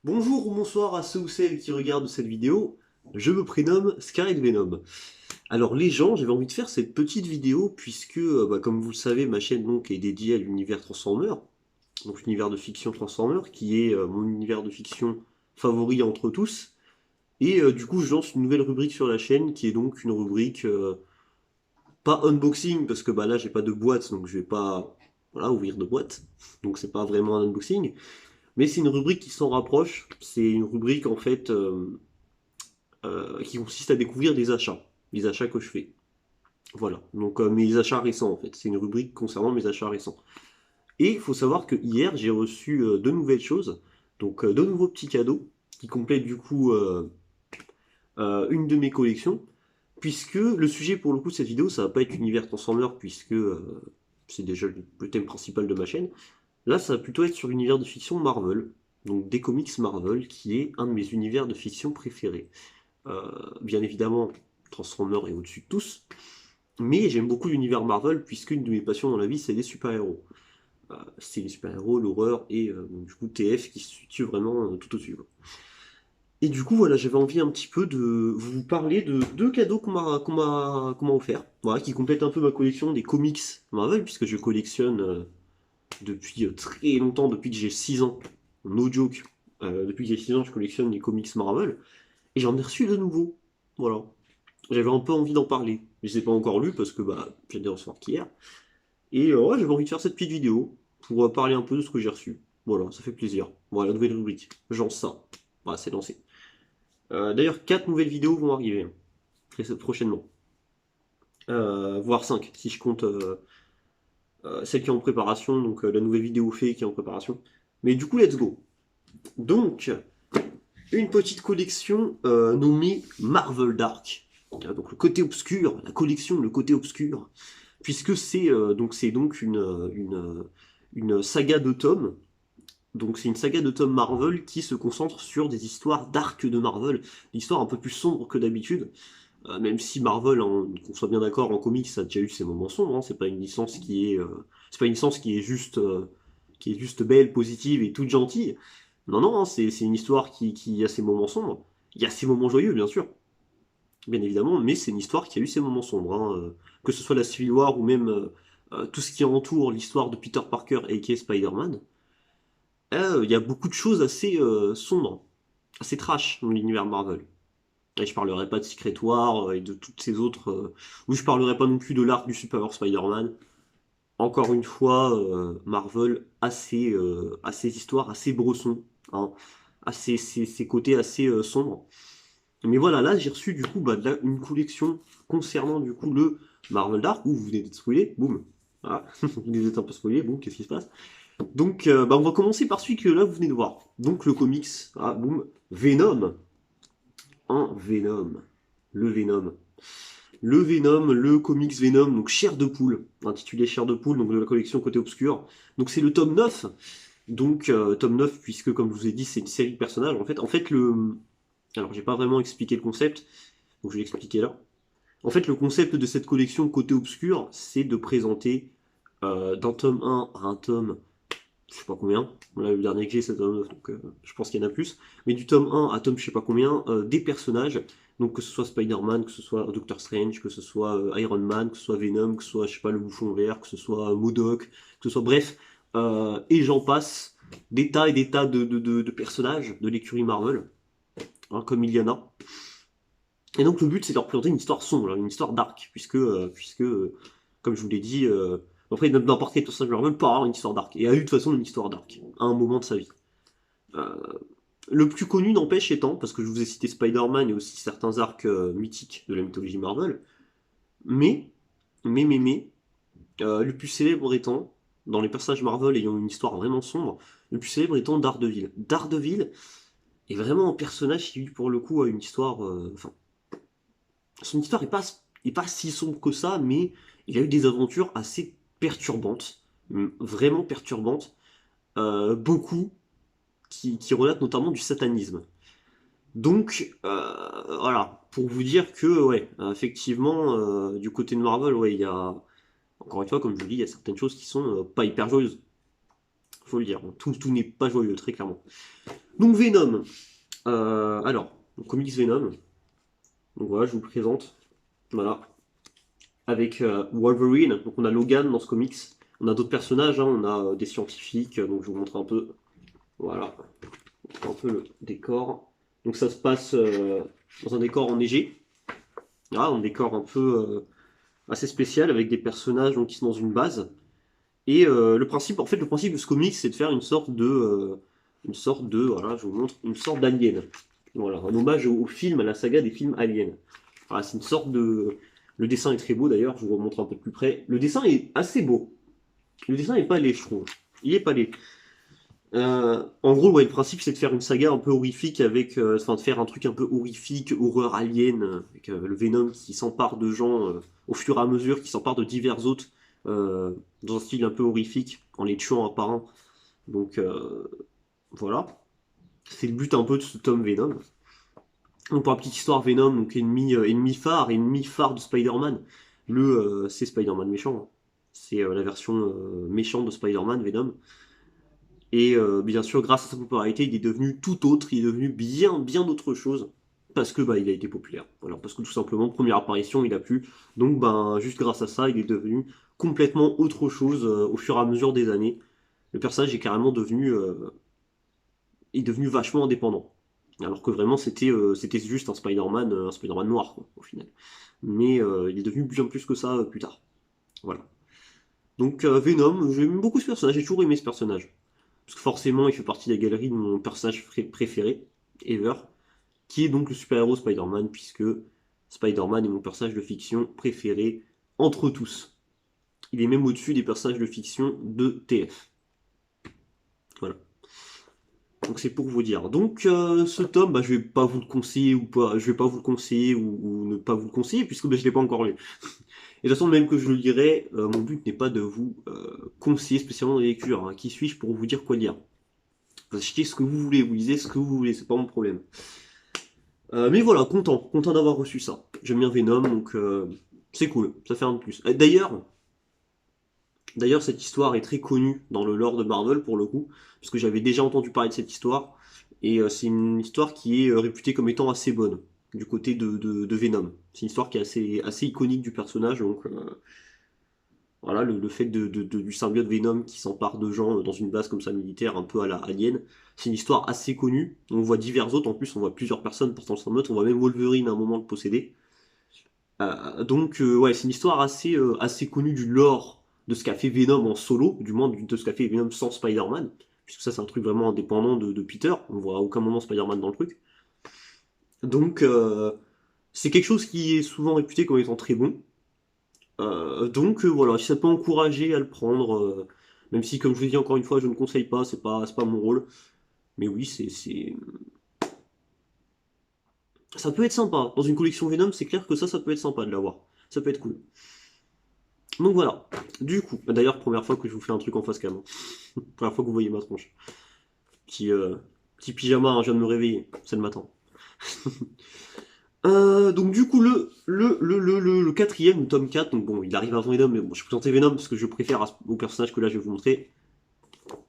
Bonjour ou bonsoir à ceux ou celles qui regardent cette vidéo, je me prénomme Scarlet Venom. Alors les gens, j'avais envie de faire cette petite vidéo puisque, comme vous le savez, ma chaîne donc est dédiée à l'univers Transformer, donc l'univers de fiction Transformer, qui est mon univers de fiction favori entre tous. Et du coup, je lance une nouvelle rubrique sur la chaîne qui est donc une rubrique pas unboxing parce que là j'ai pas de boîte donc je vais pas voilà, ouvrir de boîte, donc c'est pas vraiment un unboxing. Mais c'est une rubrique qui s'en rapproche. C'est une rubrique en fait qui consiste à découvrir des achats, les achats que je fais. Voilà, donc mes achats récents en fait. C'est une rubrique concernant mes achats récents. Et il faut savoir que hier j'ai reçu deux nouvelles choses, donc deux nouveaux petits cadeaux qui complètent du coup une de mes collections. Puisque le sujet pour le coup de cette vidéo, ça va pas être univers Transformer puisque c'est déjà le thème principal de ma chaîne. Là, ça va plutôt être sur l'univers de fiction Marvel, donc des comics Marvel, qui est un de mes univers de fiction préférés. Bien évidemment, Transformers est au-dessus de tous, mais j'aime beaucoup l'univers Marvel, puisqu'une de mes passions dans la vie, c'est les super-héros. C'est les super-héros, l'horreur, et donc, du coup TF qui se situe vraiment tout au-dessus, quoi. Et du coup, voilà, j'avais envie un petit peu de vous parler de deux cadeaux qu'on m'a offert, voilà, qui complètent un peu ma collection des comics Marvel, puisque je collectionne depuis très longtemps, depuis que j'ai 6 ans. No joke. Depuis que j'ai 6 ans, je collectionne les comics Marvel. Et j'en ai reçu de nouveaux. Voilà. J'avais un peu envie d'en parler. Je les ai pas encore lus parce que j'ai des recevoir qu'hier. Et ouais, j'avais envie de faire cette petite vidéo pour parler un peu de ce que j'ai reçu. Voilà, ça fait plaisir. Voilà, nouvelle rubrique. Je lance ça. Voilà, c'est lancé. D'ailleurs, 4 nouvelles vidéos vont arriver hein, prochainement. Voire 5 si je compte celle qui est en préparation, donc la nouvelle vidéo fait qui est en préparation. Mais du coup, let's go. Donc, une petite collection nommée Marvel Dark. Donc le côté obscur, la collection le côté obscur, puisque c'est donc une saga de tomes. Donc c'est une saga de tomes Marvel qui se concentre sur des histoires dark de Marvel, des histoires un peu plus sombres que d'habitude. Même si Marvel, qu'on soit bien d'accord, en comics, ça a déjà eu ses moments sombres. Hein, c'est pas une licence c'est pas une licence qui est juste belle, positive et toute gentille. Non, non, hein, c'est une histoire qui a ses moments sombres. Il y a ses moments joyeux, bien évidemment, mais c'est une histoire qui a eu ses moments sombres. Hein, que ce soit la Civil War ou même tout ce qui entoure l'histoire de Peter Parker et Spider-Man. Il y a beaucoup de choses assez sombres, assez trash dans l'univers Marvel. Et je parlerai pas de Secret War et de toutes ces autres. Ou je parlerai pas non plus de l'arc du Superior Spider-Man. Encore une fois, Marvel a ses histoires assez bressons, hein, a ses côtés assez sombres. Mais voilà, là j'ai reçu du coup une collection concernant du coup le Marvel Dark, où vous venez d'être spoilé, boum. Voilà, vous venez d'être un peu spoilé, boum, qu'est-ce qui se passe? Donc on va commencer par celui que là vous venez de voir. Donc le comics, ah, boum, Venom. Un Venom. Le Venom. Le Venom, le comics Venom, donc Chair de poule, intitulé Chair de poule, donc de la collection Côté Obscur. Donc c'est le tome 9. Donc tome 9, puisque comme je vous ai dit, c'est une série de personnages. En fait alors j'ai pas vraiment expliqué le concept, donc je vais l'expliquer là. En fait, le concept de cette collection Côté Obscur, c'est de présenter d'un tome 1 à un tome, je sais pas combien, là, le dernier que j'ai c'est tome 9, donc je pense qu'il y en a plus, mais du tome 1 à tome je sais pas combien, des personnages, donc que ce soit Spider-Man, que ce soit Doctor Strange, que ce soit Iron Man, que ce soit Venom, que ce soit, je sais pas, le bouffon vert, que ce soit MODOK, que ce soit, bref, et j'en passe, des tas et des tas de personnages de l'écurie Marvel, hein, comme il y en a. Et donc le but c'est de leur présenter une histoire sombre, une histoire dark, puisque comme je vous l'ai dit, après n'importe quel personnage Marvel peut avoir une histoire dark, et a eu de toute façon une histoire dark, à un moment de sa vie. Euh, le plus connu n'empêche étant, parce que je vous ai cité Spider-Man et aussi certains arcs mythiques de la mythologie Marvel, mais, mais, le plus célèbre étant, dans les personnages Marvel ayant une histoire vraiment sombre, le plus célèbre étant Daredevil. Daredevil est vraiment un personnage qui, pour le coup, a une histoire... Enfin, son histoire est pas si sombre que ça, mais il a eu des aventures assez perturbantes, vraiment perturbantes, beaucoup qui relatent notamment du satanisme. Donc voilà, pour vous dire que ouais, effectivement, du côté de Marvel, ouais, il y a encore une fois, comme je vous dis, il y a certaines choses qui sont pas hyper joyeuses. Faut le dire, tout n'est pas joyeux, très clairement. Donc Venom. Alors, comics Venom. Donc voilà, je vous le présente. Voilà. Avec Wolverine. Donc on a Logan dans ce comics. On a d'autres personnages, hein. On a des scientifiques. Donc je vous montre un peu. Voilà. Un peu le décor. Donc ça se passe dans un décor enneigé. Voilà, un décor un peu assez spécial avec des personnages donc, qui sont dans une base. Et le principe, en fait, le principe de ce comics, c'est de faire voilà, je vous montre, une sorte d'alien. Voilà, un hommage au film, à la saga des films Alien. Voilà, c'est une sorte de. Le dessin est très beau d'ailleurs, je vous remontre un peu plus près. Le dessin est assez beau. Le dessin est pas laid, je trouve. Il est pas laid. En gros, ouais, le principe c'est de faire une saga un peu horrifique avec, enfin de faire un truc un peu horrifique, horreur alien, avec le Venom qui s'empare de gens au fur et à mesure, qui s'empare de divers autres dans un style un peu horrifique, en les tuant un par un. Donc voilà, c'est le but un peu de ce tome Venom. Donc pour la petite histoire, Venom, donc ennemi phare de Spider-Man. C'est Spider-Man méchant, hein. C'est la version méchante de Spider-Man, Venom. Et bien sûr, grâce à sa popularité, il est devenu tout autre, il est devenu bien, bien autre chose. Parce que bah, il a été populaire. Voilà, parce que tout simplement, première apparition, il a plu. Donc ben, juste grâce à ça, il est devenu complètement autre chose au fur et à mesure des années. Le personnage est devenu vachement indépendant. Alors que vraiment, c'était juste un Spider-Man noir, quoi, au final. Mais il est devenu bien plus que ça plus tard. Voilà. Donc Venom, j'aime beaucoup ce personnage, j'ai toujours aimé ce personnage. Parce que forcément, il fait partie de la galerie de mon personnage préféré, ever, qui est donc le super-héros Spider-Man, puisque Spider-Man est mon personnage de fiction préféré entre tous. Il est même au-dessus des personnages de fiction de TF. Voilà. Donc c'est pour vous dire. Donc ce tome, bah, je vais pas vous le conseiller ou pas, je vais pas vous le conseiller ou ne pas vous le conseiller puisque bah, je l'ai pas encore lu. Et de toute façon, même que je le lirai, mon but n'est pas de vous conseiller spécialement les lectures, hein. Qui suis-je pour vous dire quoi lire? Vous achetez ce que vous voulez, vous lisez ce que vous voulez, c'est pas mon problème. Mais voilà, content d'avoir reçu ça. J'aime bien Venom, donc c'est cool, ça fait un de plus. D'ailleurs, cette histoire est très connue dans le lore de Marvel pour le coup, parce que j'avais déjà entendu parler de cette histoire, et c'est une histoire qui est réputée comme étant assez bonne du côté de Venom. C'est une histoire qui est assez iconique du personnage, donc voilà, le fait du symbiote Venom qui s'empare de gens dans une base comme ça militaire, un peu à la Alien, c'est une histoire assez connue. On voit divers autres, en plus on voit plusieurs personnes portant le symbiote, on voit même Wolverine à un moment le posséder. Donc ouais, c'est une histoire assez connue du lore de ce qu'a fait Venom en solo, du moins de ce qu'a fait Venom sans Spider-Man, puisque ça c'est un truc vraiment indépendant de Peter, on voit à aucun moment Spider-Man dans le truc. Donc c'est quelque chose qui est souvent réputé comme étant très bon. Donc voilà, si ça peut encourager à le prendre, même si comme je vous dis encore une fois, je ne conseille pas, c'est pas mon rôle. Mais oui, ça peut être sympa. Dans une collection Venom, c'est clair que ça peut être sympa de l'avoir. Ça peut être cool. Donc voilà. Du coup, d'ailleurs, première fois que je vous fais un truc en face cam, hein. Première fois que vous voyez ma tronche. Petit, euh, petit pyjama, hein, je viens de me réveiller, c'est le matin. Donc du coup le quatrième, le tome 4, donc bon il arrive avant Venom, mais bon je vais présenter Venom parce que je préfère au personnage que là je vais vous montrer.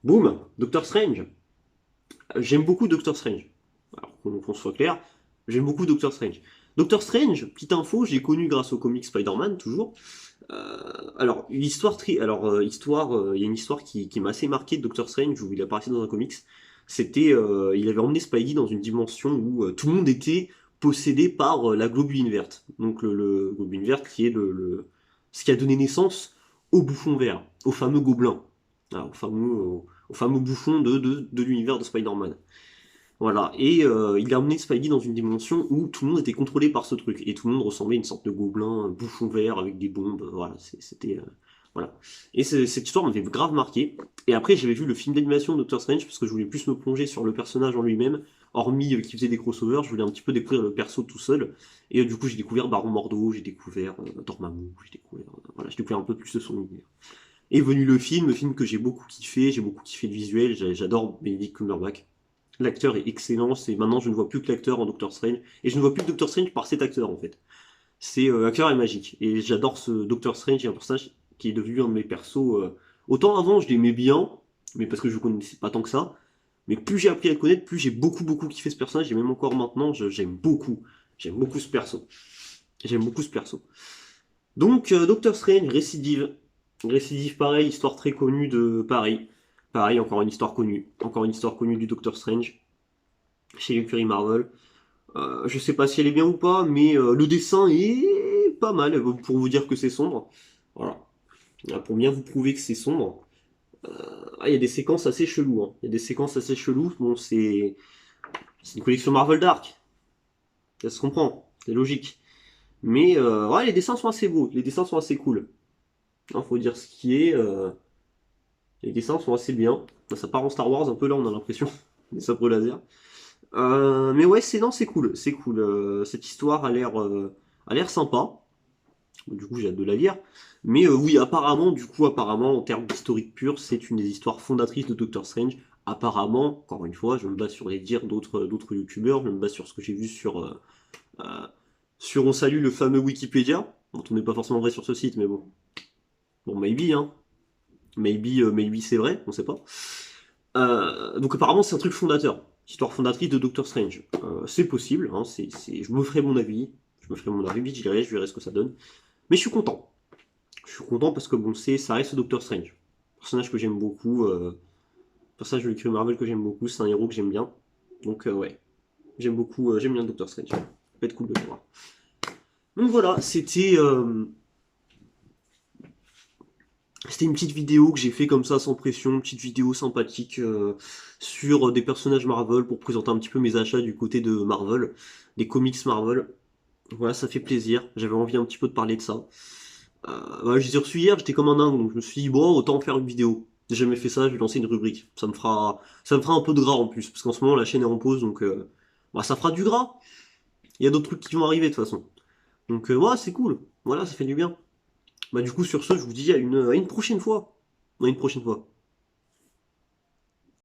Boum, Doctor Strange. J'aime beaucoup Doctor Strange. Alors qu'on soit clair, j'aime beaucoup Doctor Strange. Doctor Strange, petite info, j'ai connu grâce au comic Spider-Man toujours. Alors il y a une histoire qui m'a assez marqué de Doctor Strange où il apparaissait dans un comics. C'était, il avait emmené Spidey dans une dimension où tout le monde était possédé par la globuline verte. Donc le globuline verte qui est ce qui a donné naissance au bouffon vert, au fameux gobelin, voilà, au fameux bouffon de l'univers de Spider-Man. Voilà, et il a emmené Spidey dans une dimension où tout le monde était contrôlé par ce truc, et tout le monde ressemblait à une sorte de gobelin, un bouffon vert avec des bombes, voilà, c'était... voilà. Et cette histoire m'avait grave marqué, et après j'avais vu le film d'animation de Doctor Strange, parce que je voulais plus me plonger sur le personnage en lui-même, hormis qu'il faisait des crossovers, je voulais un petit peu découvrir le perso tout seul, et du coup j'ai découvert Baron Mordo, j'ai découvert Dormammu, voilà, j'ai découvert un peu plus de son univers. Et venu le film que j'ai beaucoup kiffé le visuel, j'adore Benedict Cumberbatch. L'acteur est excellent, c'est maintenant je ne vois plus que l'acteur en Doctor Strange, et je ne vois plus que Doctor Strange par cet acteur en fait. L'acteur est magique, et j'adore ce Doctor Strange, et un personnage qui est devenu un de mes persos. Autant avant je l'aimais bien, mais parce que je ne connaissais pas tant que ça, Mais plus j'ai appris à le connaître, plus j'ai beaucoup kiffé ce personnage, et même encore maintenant, j'aime beaucoup. J'aime beaucoup ce perso. J'aime beaucoup ce perso. Donc, Doctor Strange, Récidive. Récidive, pareil, histoire très connue de Paris. Pareil, encore une histoire connue. Encore une histoire connue du Doctor Strange. Chez l'écurie Marvel. Je sais pas si elle est bien ou pas, mais le dessin est pas mal, pour vous dire que c'est sombre. Voilà. Pour bien vous prouver que c'est sombre. Il y a des séquences assez cheloues. Hein. Il y a des séquences assez cheloues. Bon, c'est une collection Marvel Dark. Ça se comprend. C'est logique. Mais ouais, les dessins sont assez beaux. Les dessins sont assez cool. Hein, faut dire ce qui est. Les dessins sont assez bien. Ça part en Star Wars un peu là, on a l'impression. Les sabres laser. Mais ouais, c'est cool. C'est cool. Cette histoire a l'air sympa. Du coup, j'ai hâte de la lire. Mais oui, apparemment, en termes d'historique pur, c'est une des histoires fondatrices de Doctor Strange. Apparemment, encore une fois, je me base sur les dires d'autres youtubeurs, je me base sur ce que j'ai vu euh, sur On Salue, le fameux Wikipédia, dont on n'est pas forcément vrai sur ce site, mais bon. Bon, maybe, hein. Maybe c'est vrai, on sait pas. Donc apparemment, c'est un truc fondateur. Histoire fondatrice de Doctor Strange. C'est possible, hein, je me ferai mon avis. Je verrai ce que ça donne. Mais je suis content. Je suis content parce que bon, ça reste Doctor Strange. Personnage que j'aime beaucoup. Personnage de l'écurie Marvel que j'aime beaucoup. C'est un héros que j'aime bien. Donc ouais, j'aime bien Doctor Strange. Ça peut être cool de le voir. Donc voilà, c'était une petite vidéo que j'ai fait comme ça sans pression, une petite vidéo sympathique sur des personnages Marvel pour présenter un petit peu mes achats du côté de Marvel, des comics Marvel. Voilà, ça fait plaisir. J'avais envie un petit peu de parler de ça. Voilà, je les ai reçus hier, j'étais comme un dingue, donc je me suis dit, bon, autant en faire une vidéo. J'ai jamais fait ça, je vais lancer une rubrique. Ça me fera un peu de gras en plus, parce qu'en ce moment la chaîne est en pause, donc bah, ça fera du gras. Il y a d'autres trucs qui vont arriver de toute façon. Donc ouais, c'est cool. Voilà, ça fait du bien. Bah du coup, sur ce, je vous dis à une prochaine fois. À une prochaine fois.